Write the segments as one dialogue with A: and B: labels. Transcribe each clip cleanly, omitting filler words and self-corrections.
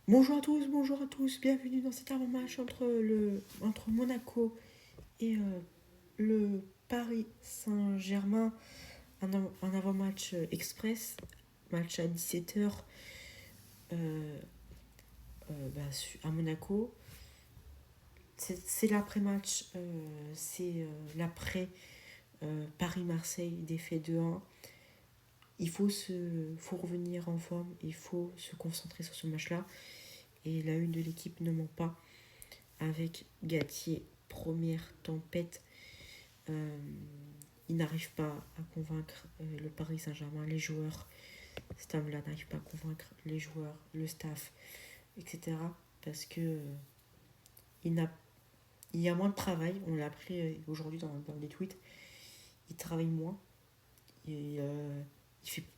A: Bonjour à tous, bienvenue dans cet avant-match entre Monaco et le Paris Saint-Germain, un avant-match express, match à 17h à Monaco. C'est l'après-match, c'est l'après Paris-Marseille, défait 2-1. Faut revenir en forme, il faut se concentrer sur ce match-là. Et la une de l'équipe ne ment pas, avec Galtier, première tempête. Il n'arrive pas à convaincre le Paris Saint-Germain, les joueurs. Cet homme-là n'arrive pas à convaincre les joueurs, le staff, etc. Parce que il y a moins de travail. On l'a appris aujourd'hui dans les tweets. Il travaille moins. Et,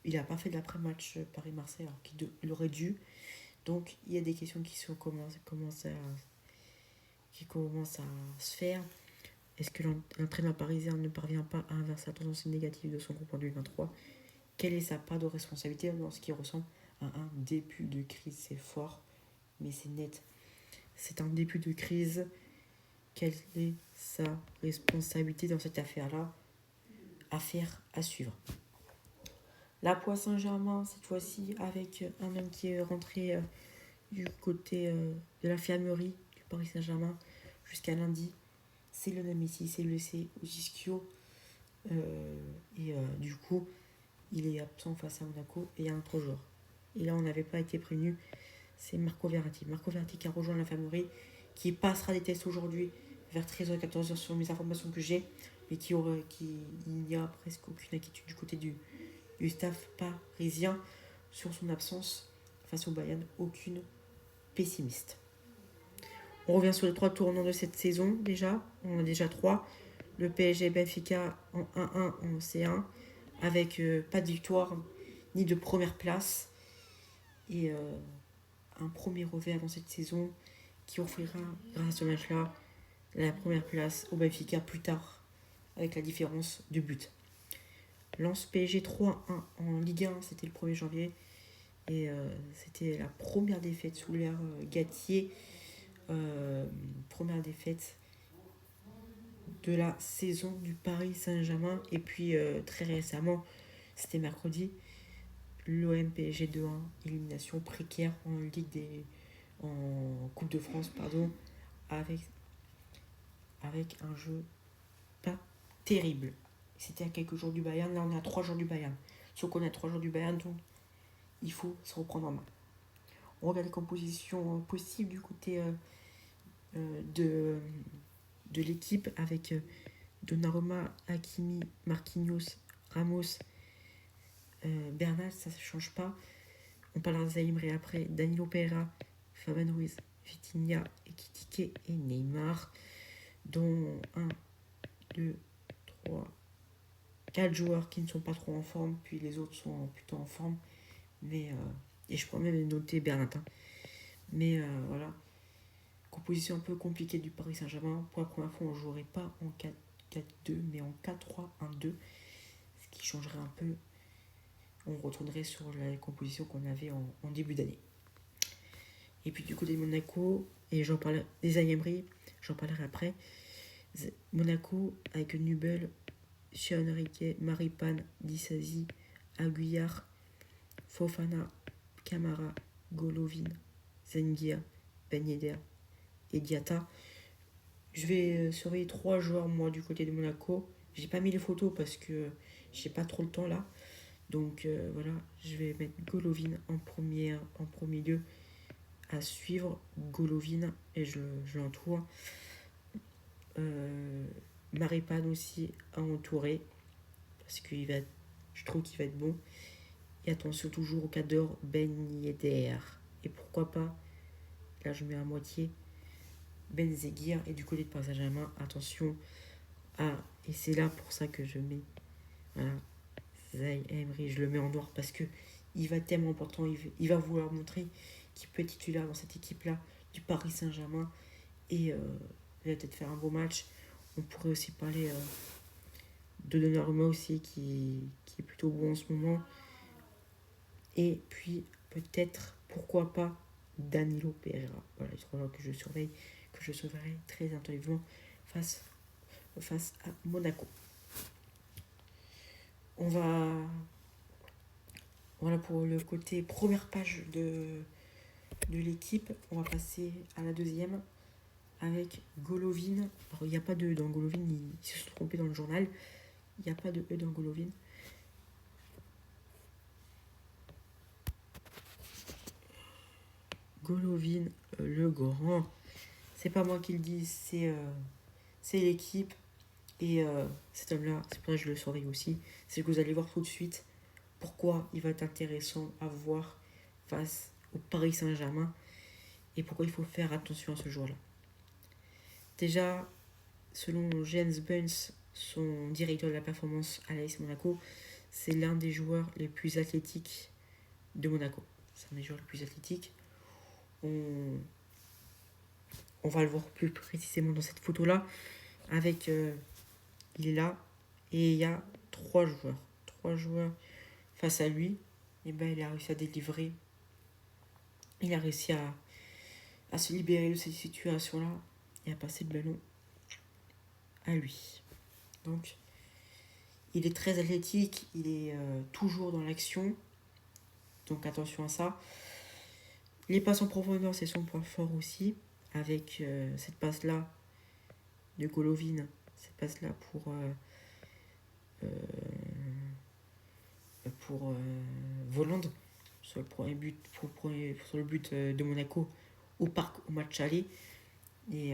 A: il n'a pas fait d'après-match Paris-Marseille alors qu'il aurait dû. Donc il y a des questions commencent à se faire. Est-ce que l'entraîneur parisien ne parvient pas à inverser la tendance négative de son groupe en 2023 ? Quelle est sa part de responsabilité dans ce qui ressemble à un début de crise ? C'est fort, mais c'est net. C'est un début de crise. Quelle est sa responsabilité dans cette affaire-là ? Affaire à suivre. La Poix Saint-Germain, cette fois-ci, avec un homme qui est rentré du côté de l'infirmerie du Paris Saint-Germain jusqu'à lundi. C'est Lionel Messi, c'est le Gischio. Du coup, il est absent face à Monaco et il y a un autre joueur. Et là, on n'avait pas été prévenu, c'est Marco Verratti. Marco Verratti qui a rejoint l'infirmerie, qui passera des tests aujourd'hui vers 13h-14h sur mes informations que j'ai, mais il n'y a presque aucune inquiétude du côté du staff parisien sur son absence face au Bayern, aucune pessimiste. On revient sur les 3 tournants de cette saison déjà, on a déjà 3. Le PSG Benfica en 1-1 en C1, avec pas de victoire ni de première place. Et un premier revers dans cette saison qui offrira, grâce à ce match-là, la première place au Benfica plus tard, avec la différence de but. Lens PSG 3-1 en Ligue 1, c'était le 1er janvier. Et c'était la première défaite sous l'ère Galtier. Première défaite de la saison du Paris Saint-Germain. Et puis très récemment, c'était mercredi, l'OM PSG 2-1, élimination précaire en Coupe de France, avec un jeu pas terrible. C'était à quelques jours du Bayern, là on est à 3 jours du Bayern. Sauf qu'on est à 3 jours du Bayern, donc il faut se reprendre en main. On regarde les compositions possibles du côté de l'équipe avec Donnarumma, Hakimi, Marquinhos, Ramos, Bernat, ça ne change pas. On parlera de Zaïmri après, Danilo Pereira, Fabian Ruiz, Vitinha, Ekitike et Neymar, dont 1, 2, 3, 4 joueurs qui ne sont pas trop en forme, puis les autres sont plutôt en forme. Mais, et je pourrais même noter Bernat. Mais voilà, composition un peu compliquée du Paris Saint-Germain. Pour la première fois, on ne jouerait pas en 4-4-2, mais en 4-3-1-2, ce qui changerait un peu. On retournerait sur la composition qu'on avait en début d'année. Et puis du côté de Monaco, et j'en parlerai des Emery, j'en parlerai après. Monaco avec Nubel, Sean Riquet, Maripane, Disasi, Aguillard, Fofana, Camara, Golovin, Zengia, Ben Yedder et Diatta. Je vais surveiller 3 joueurs moi du côté de Monaco. J'ai pas mis les photos parce que j'ai pas trop le temps là. Donc voilà, je vais mettre Golovin en premier lieu à suivre. Golovin et je l'entoure. Maripane aussi à entourer parce que je trouve qu'il va être bon. Et attention toujours au cadre Ben Yedder. Et pourquoi pas, là je mets à moitié, Ben Zeguir. Et du côté de Paris Saint-Germain, attention et c'est là pour ça que je mets, voilà, Zaï Emery, je le mets en noir parce que il va être tellement important, il va vouloir montrer qu'il peut être titulaire dans cette équipe-là du Paris Saint-Germain. Et il va peut-être faire un beau match. On pourrait aussi parler de Donnarumma aussi qui est plutôt bon en ce moment. Et puis peut-être, pourquoi pas, Danilo Pereira. Voilà, les 3 joueurs que je surveillerai très attentivement face à Monaco. On va... Voilà pour le côté première page de l'équipe. On va passer à la deuxième avec Golovin. Alors, il n'y a pas de E dans Golovin, ils se sont trompés dans le journal. Il n'y a pas de E dans Golovin. Golovin, le grand. C'est pas moi qui le dis, c'est l'équipe. Et cet homme-là, c'est pour ça que je le surveille aussi. C'est que vous allez voir tout de suite pourquoi il va être intéressant à voir face au Paris Saint-Germain et pourquoi il faut faire attention à ce joueur-là. Déjà, selon Jens Buns, son directeur de la performance à l'AS Monaco, c'est l'un des joueurs les plus athlétiques de Monaco. C'est un des joueurs les plus athlétiques. On va le voir plus précisément dans cette photo-là. Avec, il est là et il y a 3 joueurs. 3 joueurs face à lui. Et ben, il a réussi à délivrer. Il a réussi à se libérer de cette situation-là et à passer le ballon à lui. Donc, il est très athlétique, il est toujours dans l'action. Donc, attention à ça. Les passes en profondeur, c'est son point fort aussi. Avec cette passe-là de Golovin. Cette passe-là pour Voland. Sur le premier but, sur le but de Monaco au match aller. Et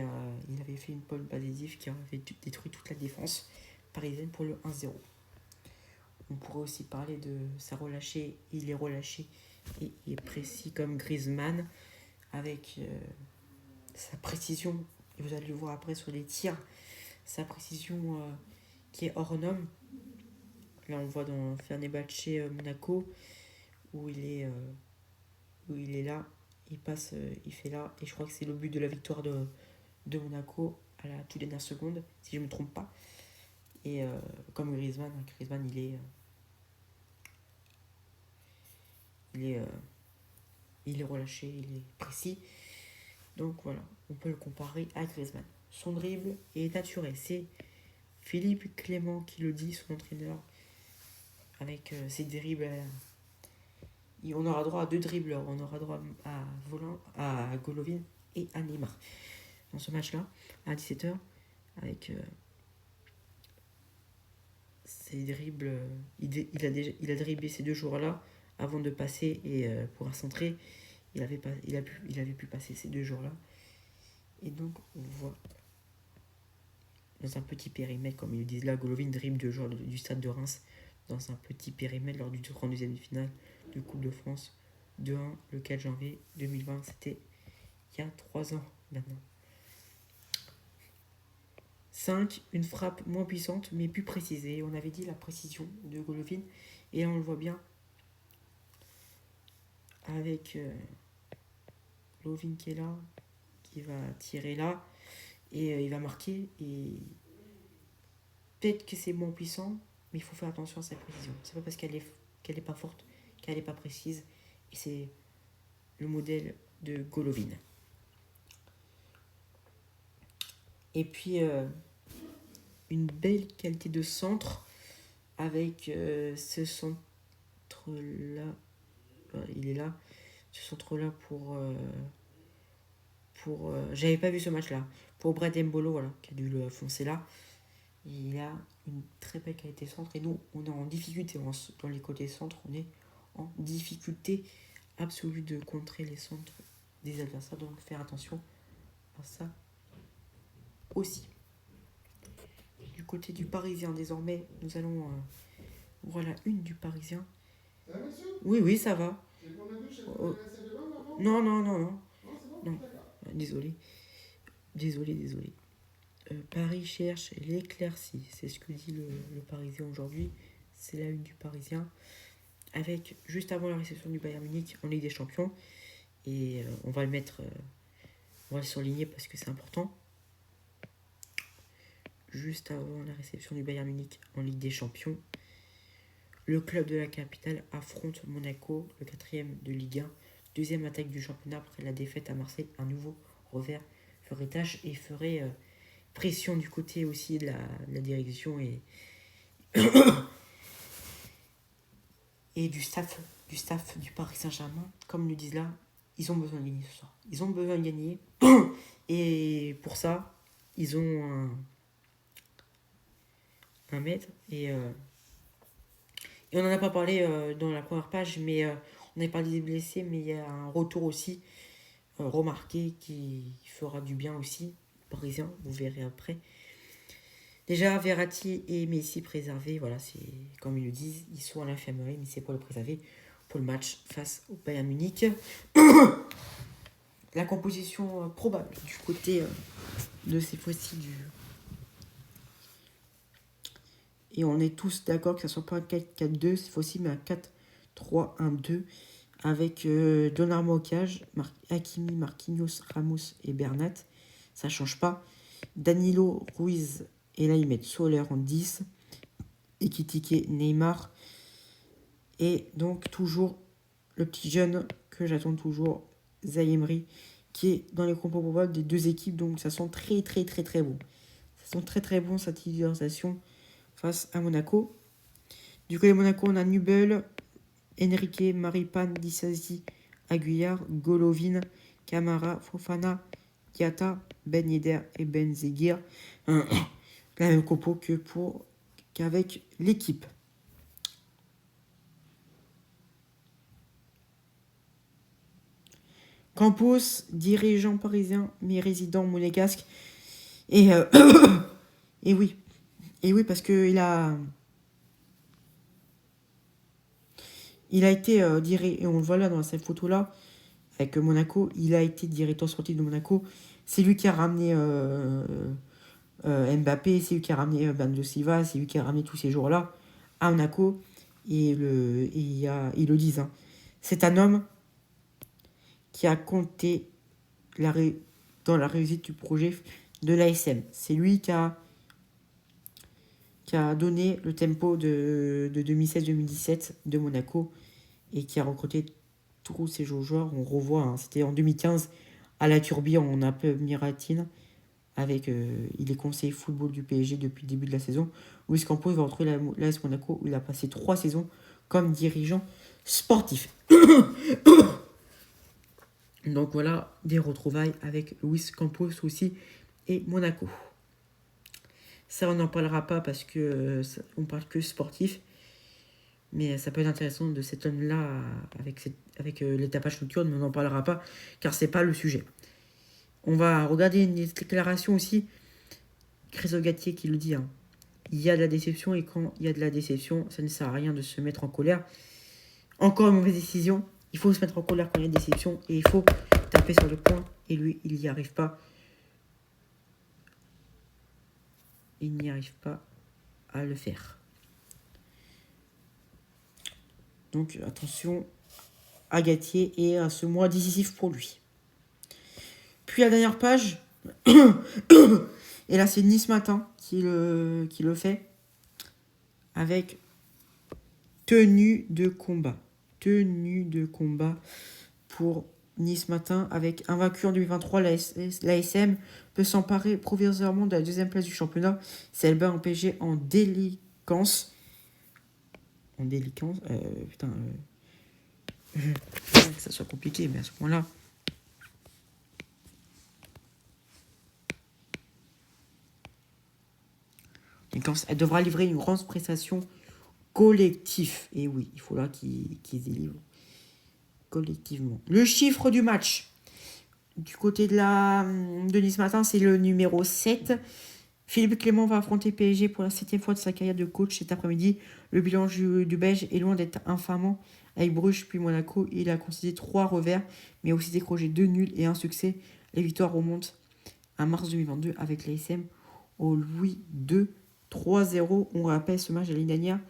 A: il avait fait une pole décisive qui avait détruit toute la défense parisienne pour le 1-0. On pourrait aussi parler de sa relâchée. Il est relâché et il est précis comme Griezmann avec sa précision. Et vous allez le voir après sur les tirs. Sa précision qui est hors norme. Là, on le voit dans Fenerbahçe Monaco où il est là. Il passe, il fait là. Et je crois que c'est le but de la victoire de Monaco à la toute dernière seconde, si je ne me trompe pas. Et comme Griezmann, il est relâché, il est précis. Donc voilà, on peut le comparer à Griezmann. Son dribble est naturel. C'est Philippe Clément qui le dit, son entraîneur, avec ses dribbles. On aura droit à 2 dribbleurs. On aura droit à Golovin et à Neymar. Dans ce match-là, à 17h, avec ses dribbles. Il a dribblé ces 2 joueurs-là avant de passer et pour centrer. Il avait pu passer ces 2 jours-là. Et donc, on voit dans un petit périmètre, comme ils le disent là, Golovin dribble 2 joueurs du stade de Reims dans un petit périmètre lors du 32e de finale de Coupe de France 2-1 le 4 janvier 2020. C'était il y a 3 ans maintenant. 5, une frappe moins puissante mais plus précisée. On avait dit la précision de Golovin. Et là, on le voit bien avec Golovin qui est là, qui va tirer là. Et il va marquer. Et peut-être que c'est moins puissant, mais il faut faire attention à sa précision. C'est pas parce qu'elle est pas forte qu'elle est pas précise. Et c'est le modèle de Golovin. Et puis, une belle qualité de centre avec ce centre-là. Il est là. Ce centre-là pour j'avais pas vu ce match-là. Pour Brad Mbolo, voilà, qui a dû le foncer là. Il a une très belle qualité de centre. Et nous, on est en difficulté dans les côtés centre. On est en difficulté absolue de contrer les centres des adversaires. Donc, faire attention à ça aussi. Du côté du Parisien, désormais, nous allons voir la une du Parisien.
B: Ça va, monsieur ?
A: Oui, ça va.
B: Tu veux prendre la douche à la salle de bain, maman ?
A: Non.
B: Non, c'est bon ?
A: Non.
B: D'accord.
A: Désolé. Paris cherche l'éclaircie. C'est ce que dit le Parisien aujourd'hui. C'est la une du Parisien. Avec, juste avant la réception du Bayern Munich en Ligue des Champions. Et on va le mettre... on va le surligner parce que c'est important. Juste avant la réception du Bayern Munich en Ligue des Champions, le club de la capitale affronte Monaco, le 4e de Ligue 1, deuxième attaque du championnat après la défaite à Marseille. Un nouveau revers ferait tâche et ferait pression du côté aussi de la direction et du staff du Paris Saint-Germain. Comme le disent là, ils ont besoin de gagner ce soir. Ils ont besoin de gagner. Et pour ça, ils ont un maître. Et on n'en a pas parlé dans la première page, mais on avait parlé des blessés, mais il y a un retour aussi remarqué qui fera du bien aussi. Parisien, vous verrez après. Déjà, Verratti et Messi préservés, voilà, c'est comme ils le disent, ils sont à l'infirmerie, mais c'est pour le préserver pour le match face au Bayern Munich. La composition probable du côté de ces fois-ci du. Et on est tous d'accord que ça ne soit pas un 4-4-2 cette fois-ci, mais un 4-3-1-2 avec Donnarumma au cage, Hakimi, Marquinhos, Ramos et Bernat. Ça ne change pas. Danilo, Ruiz, et là ils mettent Soler en 10, Ekitike, Neymar. Et donc toujours le petit jeune que j'attends toujours, Zaïre Emery, qui est dans les compos probables des deux équipes. Donc ça sent très très très très bon. Ça sent très très bon cette titularisation face à Monaco. Du côté de Monaco, on a Nubel, Enrique, Maripane, Disasi, Aguilar, Golovin, Camara, Fofana, Diata, Ben Yedder et Ben Zeguir. La même compo qu'avec l'équipe. Campos, dirigeant parisien, mais résident monégasque. Et, et oui. Et oui, parce que il a été dirigé, et on le voit là dans cette photo-là, avec Monaco, il a été directeur sportif de Monaco. C'est lui qui a ramené Mbappé, c'est lui qui a ramené Bernardo Silva, c'est lui qui a ramené tous ces joueurs-là à Monaco. Et ils le disent. Hein. C'est un homme qui a compté dans la réussite du projet de l'ASM. C'est lui qui a donné le tempo de 2016-2017 de Monaco et qui a recruté tous ces joueurs. On revoit, hein, c'était en 2015 à la Turbie, on a peu Miratine avec il est conseiller football du PSG depuis le début de la saison. Luis Campos va retrouver l'AS Monaco où il a passé 3 saisons comme dirigeant sportif. Donc voilà, des retrouvailles avec Luis Campos aussi et Monaco. Ça, on n'en parlera pas parce que on parle que sportif. Mais ça peut être intéressant de cet homme-là avec les tapages nocturnes, mais on n'en parlera pas car c'est pas le sujet. On va regarder une déclaration aussi. Chryso Gatier qui le dit. Hein. Il y a de la déception et quand il y a de la déception, ça ne sert à rien de se mettre en colère. Encore une mauvaise décision. Il faut se mettre en colère quand il y a une déception et il faut taper sur le point. Et lui, il n'y arrive pas. Il n'y arrive pas à le faire. Donc attention à Gatier et à ce mois décisif pour lui. Puis la dernière page, et là c'est Nice Matin qui le fait, avec tenue de combat. Tenue de combat pour Nice Matin, avec un vaincu en 2023, l'ASM peut s'emparer provisoirement de la deuxième place du championnat. C'est Elba en PSG en délicance. Putain... que ça soit compliqué, mais à ce point-là. Elle devra livrer une grande prestation collective. Et oui, il faudra qu'ils délivrent collectivement. Le chiffre du match. Du côté de Nice Matin, c'est le numéro 7. Philippe Clément va affronter PSG pour la 7e fois de sa carrière de coach cet après-midi. Le bilan du Belge est loin d'être infamant. Avec Bruges puis Monaco, il a concédé 3 revers, mais aussi décroché 2 nuls et un succès. Les victoires remontent à mars 2022 avec l'ASM au Louis II 3-0. On rappelle ce match de l'année dernière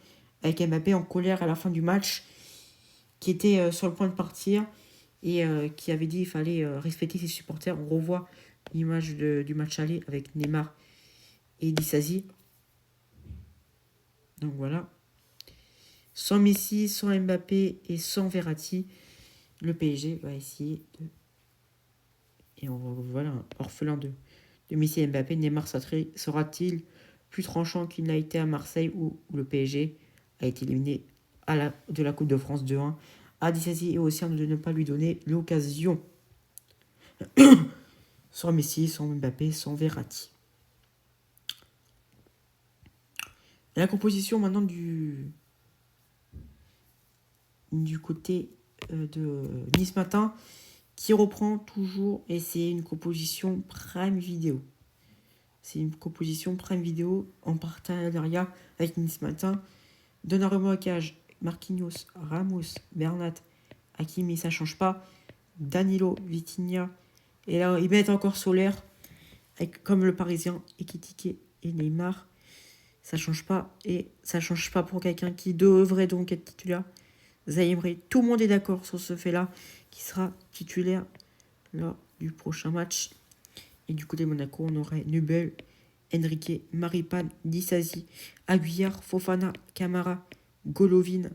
A: avec Mbappé en colère à la fin du match, qui était sur le point de partir et qui avait dit qu'il fallait respecter ses supporters. On revoit l'image du match aller avec Neymar et Disasi. Donc voilà. Sans Messi, sans Mbappé et sans Verratti, le PSG va essayer de... Et voilà, un orphelin de Messi et Mbappé. Neymar sera-t-il plus tranchant qu'il n'a été à Marseille où le PSG a été éliminé de la Coupe de France 2-1 à Disasi et aussi de ne pas lui donner l'occasion. Sans Messi, sans Mbappé, sans Verratti. La composition maintenant du côté de Nice Matin qui reprend toujours et c'est une composition Prime Video. C'est une composition Prime Video en partenariat avec Nice Matin. Donnarumma à cage, Marquinhos, Ramos, Bernat, Hakimi, ça change pas. Danilo, Vitinha. Et là, ils mettent encore Solaire, comme le Parisien, Ekitike et Neymar. Ça change pas. Et ça change pas pour quelqu'un qui devrait donc être titulaire. Zaïmri, tout le monde est d'accord sur ce fait-là, qui sera titulaire lors du prochain match. Et du côté de Monaco, on aurait Nubel, Enrique, Maripane, Disasi, Aguiar, Fofana, Camara, Golovin,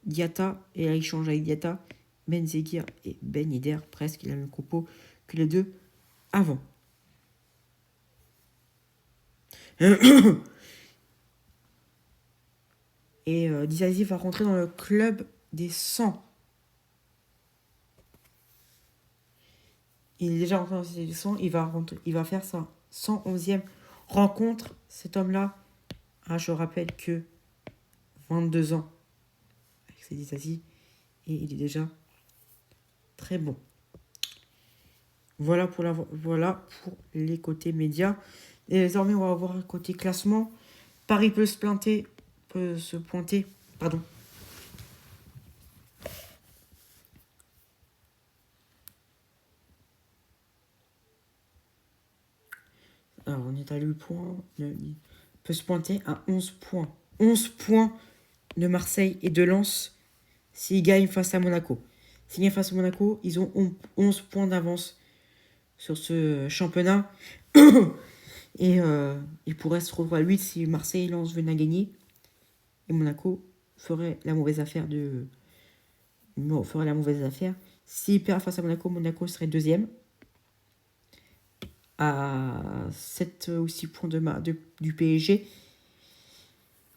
A: Diatta. Et là, il change avec Diatta, Benzeguir et Ben Yedder. Presque, il a le même compo que les deux avant. Et Disasi va rentrer dans le club des 100. Il est déjà rentré dans les 100. Il va faire sa 111e rencontre. Cet homme-là, je rappelle que 22 ans avec ses Disasi. Et il est déjà très bon. Voilà pour les côtés médias. Et désormais, on va voir le côté classement. Paris peut se pointer. Pardon. Alors, on est à 8 points. Il peut se pointer à 11 points. 11 points de Marseille et de Lens s'ils gagnent face à Monaco. S'ils gagnent face à Monaco, ils ont 11 points d'avance sur ce championnat. Et ils pourraient se retrouver à 8 si Marseille et Lens venaient à gagner. Et Monaco ferait la mauvaise affaire S'ils perdent face à Monaco, Monaco serait deuxième. À 7 ou 6 points du PSG.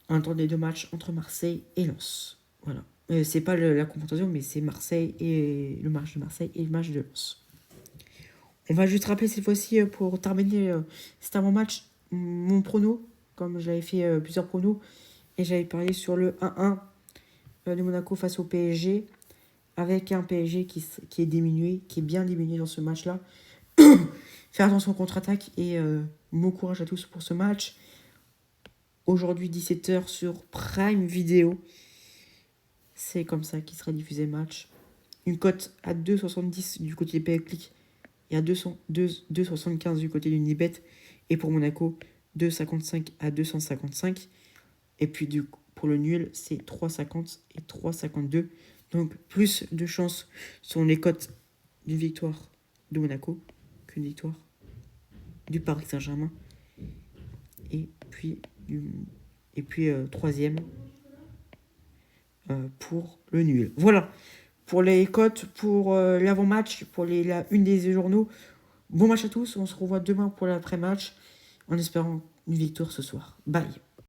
A: Un temps des deux matchs entre Marseille et Lens. Voilà. C'est pas la confrontation, mais c'est Marseille et le match de Marseille et le match de Lens. On va juste rappeler cette fois-ci pour terminer cet avant-match mon prono, comme j'avais fait plusieurs pronos, et j'avais parié sur le 1-1 de Monaco face au PSG, avec un PSG qui est diminué, qui est bien diminué dans ce match-là. Faire attention aux contre-attaques et bon courage à tous pour ce match. Aujourd'hui 17h sur Prime Video. C'est comme ça qu'il sera diffusé le match. Une cote à 2,70 du côté des PayClick et à 2,75 du côté d'Unibet. Et pour Monaco, 2,55 à 255. Et puis pour le nul, c'est 3,50 et 3,52. Donc plus de chances sur les cotes d'une victoire de Monaco qu'une victoire du Paris Saint-Germain. Et puis troisième pour le nul. Voilà pour les cotes, pour l'avant-match, pour la une des journaux. Bon match à tous, on se revoit demain pour l'après-match en espérant une victoire ce soir. Bye.